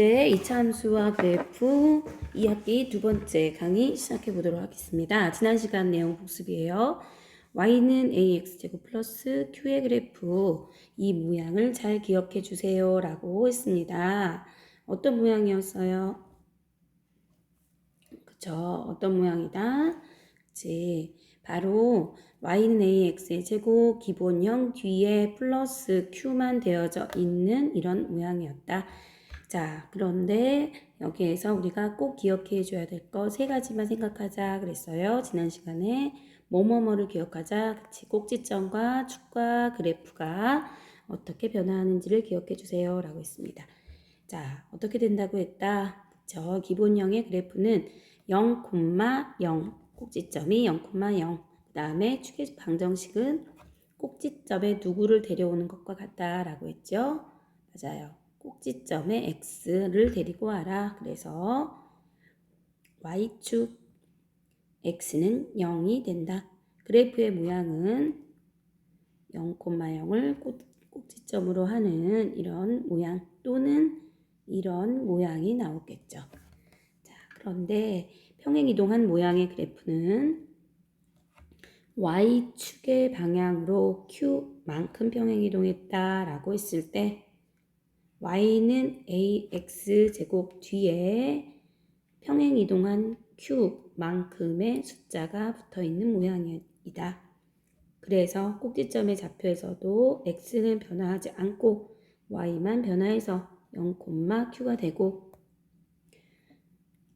이제 이차함수와 그래프 2학기 두 번째 강의 시작해 보도록 하겠습니다. 지난 시간 내용 복습이에요. y는 ax제곱 플러스 q의 그래프 이 모양을 잘 기억해 주세요 라고 했습니다. 어떤 모양이었어요? 그쵸? 어떤 모양이다? 그치? 바로 y는 ax의 제곱 기본형 뒤에 플러스 q만 되어져 있는 이런 모양이었다. 자, 그런데 여기에서 우리가 꼭 기억해 줘야 될 거 세 가지만 생각하자 그랬어요. 지난 시간에 뭐뭐뭐를 기억하자. 그치? 꼭지점과 축과 그래프가 어떻게 변화하는지를 기억해 주세요 라고 했습니다. 자, 어떻게 된다고 했다? 그쵸? 기본형의 그래프는 0, 0, 꼭지점이 0, 0. 그 다음에 축의 방정식은 꼭지점에 누구를 데려오는 것과 같다라고 했죠? 맞아요. 꼭지점에 x를 데리고 와라. 그래서 y축 x는 0이 된다. 그래프의 모양은 0, 0을 꼭지점으로 하는 이런 모양 또는 이런 모양이 나오겠죠. 자, 그런데 평행이동한 모양의 그래프는 y축의 방향으로 q만큼 평행이동했다라고 했을 때 y는 ax제곱 뒤에 평행이동한 q만큼의 숫자가 붙어있는 모양이다. 그래서 꼭지점의 좌표에서도 x는 변화하지 않고 y만 변화해서 0, q가 되고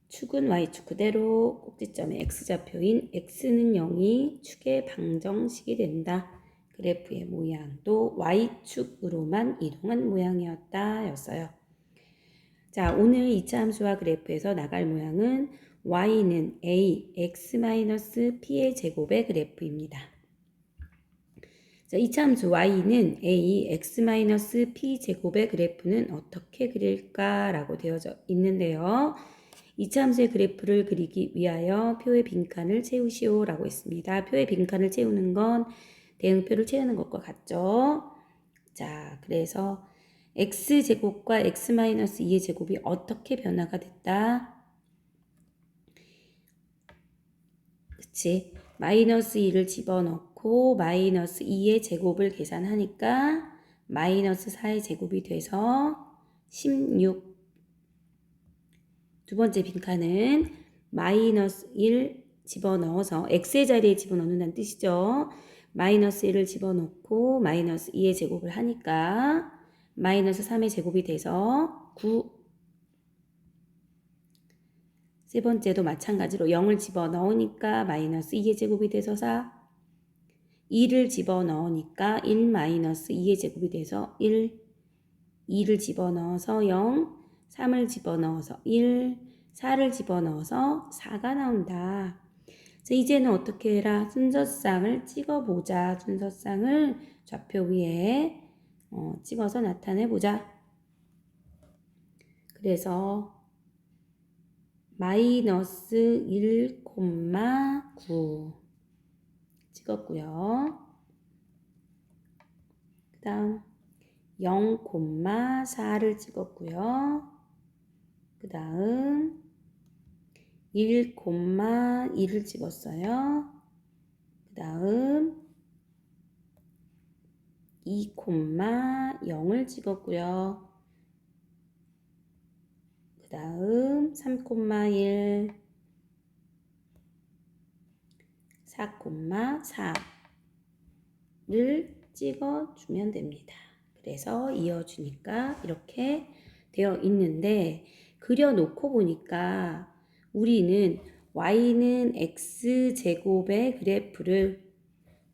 축은 y축 그대로 꼭지점의 x좌표인 x는 0이 축의 방정식이 된다. 그래프의 모양도 y축으로만 이동한 모양이었다 였어요. 자, 오늘 2차 함수와 그래프에서 나갈 모양은 y는 ax-p의 제곱의 그래프입니다. 자, 2차 함수 y는 ax-p 제곱의 그래프는 어떻게 그릴까라고 되어져 있는데요. 2차 함수의 그래프를 그리기 위하여 표의 빈칸을 채우시오 라고 했습니다. 표의 빈칸을 채우는 건 대응표를 채우는 것과 같죠. 자, 그래서 x제곱과 x-2의 제곱이 어떻게 변화가 됐다? 그치? 마이너스 2를 집어넣고 마이너스 2의 제곱을 계산하니까 마이너스 4의 제곱이 돼서 16. 두 번째 빈칸은 마이너스 1 집어넣어서 x의 자리에 집어넣는다는 뜻이죠. 마이너스 1을 집어넣고 마이너스 2의 제곱을 하니까 마이너스 3의 제곱이 돼서 9. 세 번째도 마찬가지로 0을 집어넣으니까 마이너스 2의 제곱이 돼서 4. 2를 집어넣으니까 1 마이너스 2의 제곱이 돼서 1. 2를 집어넣어서 0. 3을 집어넣어서 1. 4를 집어넣어서 4가 나온다. 자, 이제는 어떻게 해라? 순서쌍을 찍어보자. 순서쌍을 좌표 위에 찍어서 나타내보자. 그래서 마이너스 1, 9 찍었고요. 그 다음 0, 4를 찍었고요. 그 다음 1, 2를 찍었어요. 그 다음 2, 0을 찍었고요. 그 다음 3, 1, 4, 4를 찍어주면 됩니다. 그래서 이어주니까 이렇게 되어 있는데 그려놓고 보니까 우리는 y는 x제곱의 그래프를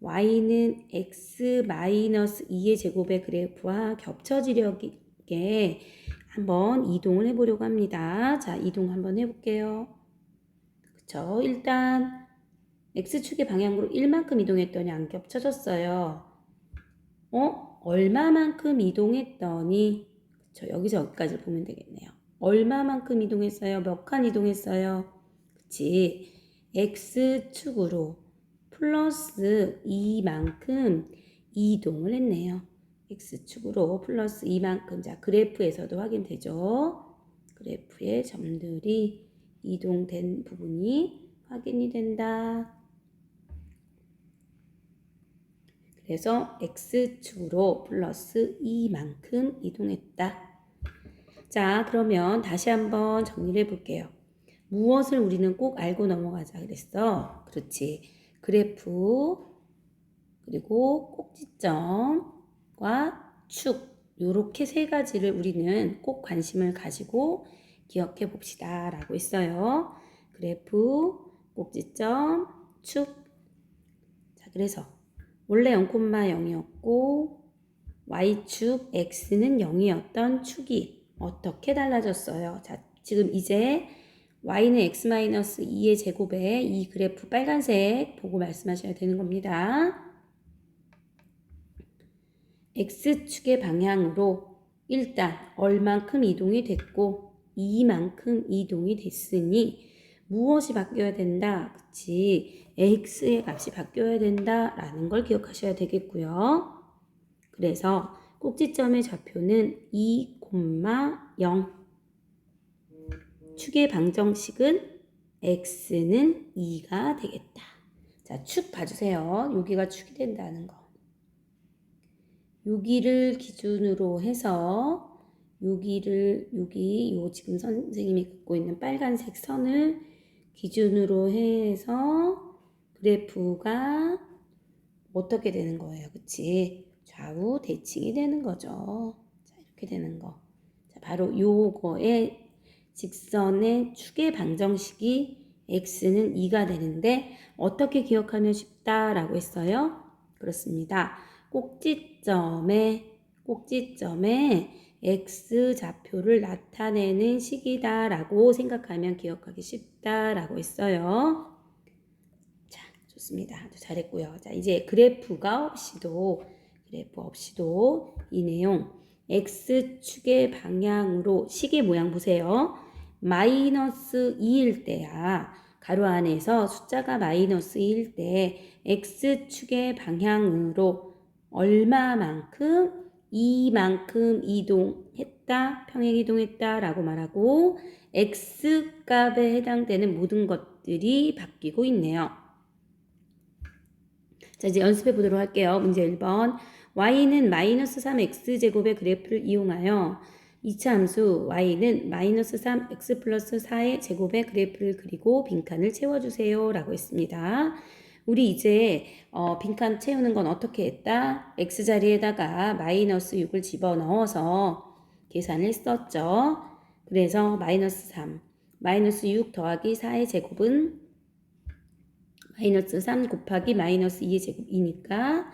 y는 x-2의 제곱의 그래프와 겹쳐지려게 한번 이동을 해보려고 합니다. 자, 이동 한번 해볼게요. 그쵸? 일단 x축의 방향으로 1만큼 이동했더니 안 겹쳐졌어요. 얼마만큼 이동했더니 그쵸? 여기서 여기까지 보면 되겠네요. 얼마만큼 이동했어요? 몇 칸 이동했어요? 그치? x축으로 플러스 2만큼 이동을 했네요. x축으로 플러스 2만큼. 자, 그래프에서도 확인되죠? 그래프의 점들이 이동된 부분이 확인이 된다. 그래서 X축으로 플러스 2만큼 이동했다. 자, 그러면 다시 한번 정리를 해볼게요. 무엇을 우리는 꼭 알고 넘어가자 그랬어? 그렇지. 그래프, 그리고 꼭지점과 축, 요렇게 세 가지를 우리는 꼭 관심을 가지고 기억해 봅시다 라고 했어요. 그래프, 꼭지점, 축. 자, 그래서 원래 0,0이었고 y축 x는 0이었던 축이 어떻게 달라졌어요? 자, 지금 이제 y는 x-2의 제곱에 이 그래프 빨간색 보고 말씀하셔야 되는 겁니다. x축의 방향으로 일단 얼만큼 이동이 됐고 이만큼 이동이 됐으니 무엇이 바뀌어야 된다? 그치? x의 값이 바뀌어야 된다라는 걸 기억하셔야 되겠고요. 그래서 꼭지점의 좌표는 2,0 축의 방정식은 x는 2가 되겠다. 자, 축 봐주세요. 여기가 축이 된다는 거. 여기를 기준으로 해서 여기 요 지금 선생님이 긋고 있는 빨간색 선을 기준으로 해서 그래프가 어떻게 되는 거예요? 그치? 좌우 대칭이 되는 거죠. 자, 이렇게 되는 거. 자, 바로 요거의 직선의 축의 방정식이 x는 2가 되는데 어떻게 기억하면 쉽다라고 했어요? 그렇습니다. 꼭지점에 x 좌표를 나타내는 식이다라고 생각하면 기억하기 쉽다라고 했어요. 자, 좋습니다. 아주 잘했고요. 자, 이제 그래프 없이도 이 내용 x축의 방향으로 식의 모양 보세요. 마이너스 2일 때야. 가로 안에서 숫자가 마이너스 2일 때 x축의 방향으로 얼마만큼 이만큼 이동했다, 평행 이동했다 라고 말하고 x값에 해당되는 모든 것들이 바뀌고 있네요. 자, 이제 연습해 보도록 할게요. 문제 1번. y는 마이너스 3x제곱의 그래프를 이용하여 이차 함수 y는 마이너스 3x 플러스 4의 제곱의 그래프를 그리고 빈칸을 채워주세요 라고 했습니다. 우리 이제 빈칸 채우는 건 어떻게 했다? x자리에다가 마이너스 6을 집어넣어서 계산을 했었죠. 그래서 마이너스 3, 마이너스 6 더하기 4의 제곱은 마이너스 3 곱하기 마이너스 2의 제곱이니까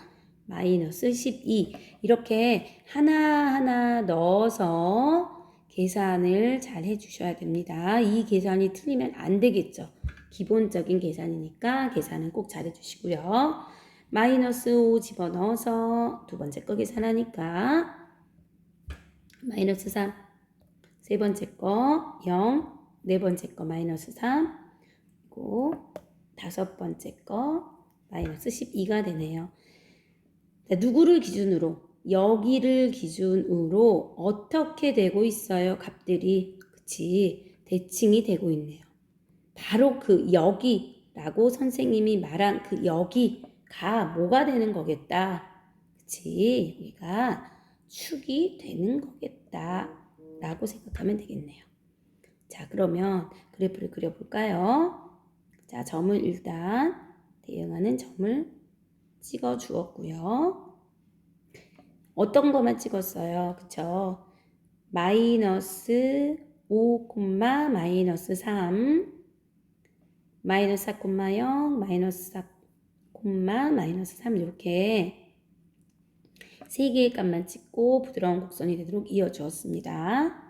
마이너스 12. 이렇게 하나하나 넣어서 계산을 잘 해주셔야 됩니다. 이 계산이 틀리면 안 되겠죠. 기본적인 계산이니까 계산은 꼭 잘 해주시고요. 마이너스 5 집어넣어서 두 번째 거 계산하니까 마이너스 3, 세 번째 거 0, 네 번째 거 마이너스 3, 그리고 다섯 번째 거 마이너스 12가 되네요. 자, 누구를 기준으로? 여기를 기준으로 어떻게 되고 있어요? 값들이. 그치? 대칭이 되고 있네요. 바로 그 여기라고 선생님이 말한 그 여기가 뭐가 되는 거겠다. 그치? 여기가 축이 되는 거겠다. 라고 생각하면 되겠네요. 자, 그러면 그래프를 그려볼까요? 자, 점을 일단 대응하는 점을 찍어 주었고요. 어떤 것만 찍었어요? 그쵸? 마이너스 5, 마이너스 3, 마이너스 4, 0, 마이너스 4, 마이너스 3 이렇게 세 개의 값만 찍고 부드러운 곡선이 되도록 이어주었습니다.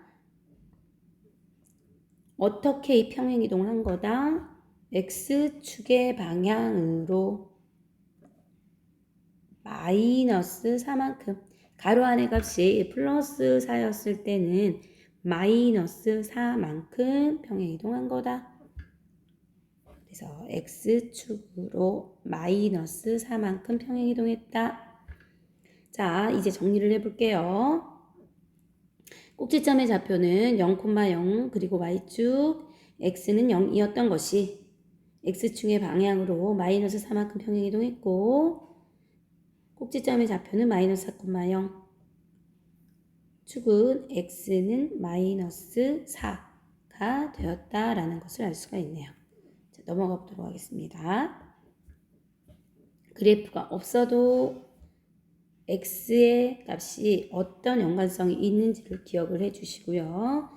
어떻게 이 평행이동을 한 거다? x축의 방향으로 마이너스 4만큼 가로 안의 값이 플러스 4였을 때는 마이너스 4만큼 평행 이동한 거다. 그래서 x축으로 마이너스 4만큼 평행 이동했다. 자, 이제 정리를 해볼게요. 꼭지점의 좌표는 0,0 그리고 y축 x는 0이었던 것이 x축의 방향으로 마이너스 4만큼 평행이동했고 꼭지점의 좌표는 마이너스 4,0 축은 x는 마이너스 4가 되었다라는 것을 알 수가 있네요. 자, 넘어가 보도록 하겠습니다. 그래프가 없어도 x의 값이 어떤 연관성이 있는지를 기억을 해주시고요.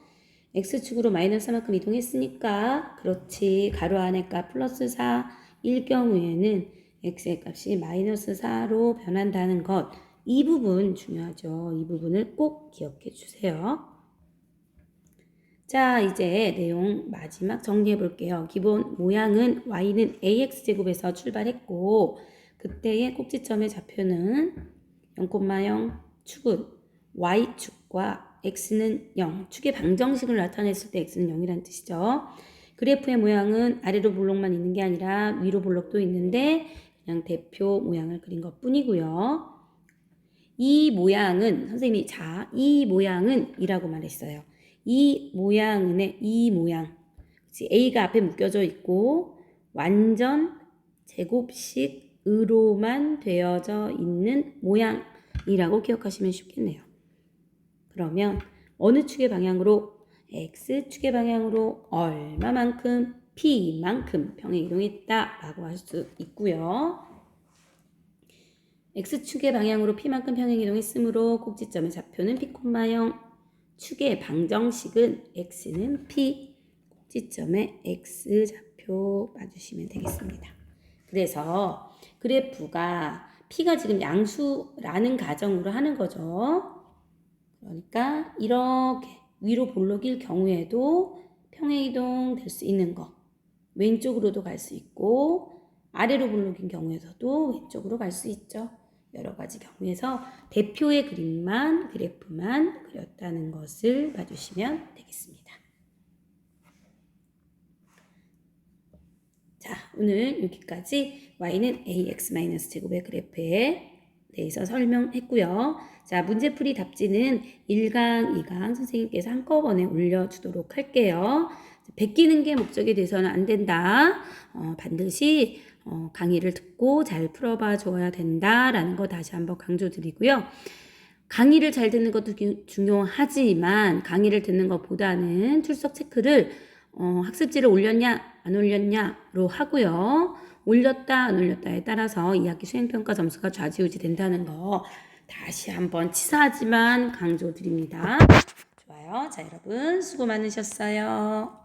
x축으로 마이너스 4만큼 이동했으니까 그렇지 가로 안의 값 플러스 4일 경우에는 x의 값이 마이너스 4로 변한다는 것, 이 부분 중요하죠. 이 부분을 꼭 기억해 주세요. 자, 이제 내용 마지막 정리해 볼게요. 기본 모양은 y는 ax제곱에서 출발했고 그때의 꼭지점의 좌표는 0,0, 축은 y축과 x는 0, 축의 방정식을 나타냈을 때 x는 0이라는 뜻이죠. 그래프의 모양은 아래로 볼록만 있는 게 아니라 위로 볼록도 있는데 그냥 대표 모양을 그린 것 뿐이고요. 이 모양은 선생님이 이 모양은 이라고 말했어요. 이 모양은의 이 모양, a가 앞에 묶여져 있고 완전 제곱식으로만 되어져 있는 모양이라고 기억하시면 쉽겠네요. 그러면 어느 축의 방향으로 x축의 방향으로 얼마만큼 p만큼 평행이동했다라고 할 수 있고요. x축의 방향으로 p만큼 평행이동했으므로 꼭지점의 좌표는 p, 0, 축의 방정식은 x는 p, 꼭지점의 x 좌표 봐주시면 되겠습니다. 그래서 그래프가 p가 지금 양수라는 가정으로 하는 거죠. 그러니까 이렇게 위로 볼록일 경우에도 평행이동 될 수 있는 거, 왼쪽으로도 갈 수 있고 아래로 볼록인 경우에서도 왼쪽으로 갈 수 있죠. 여러 가지 경우에서 대표의 그래프만 그렸다는 것을 봐주시면 되겠습니다. 자, 오늘 여기까지 y는 ax-제곱의 그래프에 대해서 설명했고요. 자, 문제풀이 답지는 1강, 2강 선생님께서 한꺼번에 올려주도록 할게요. 베끼는 게 목적이 돼서는 안 된다. 반드시 강의를 듣고 잘 풀어봐 줘야 된다라는 거 다시 한번 강조드리고요. 강의를 잘 듣는 것도 중요하지만 강의를 듣는 것보다는 출석 체크를 학습지를 올렸냐 안 올렸냐로 하고요. 올렸다 안 올렸다에 따라서 2학기 수행평가 점수가 좌지우지 된다는 거 다시 한번 치사하지만 강조드립니다. 좋아요. 자, 여러분 수고 많으셨어요.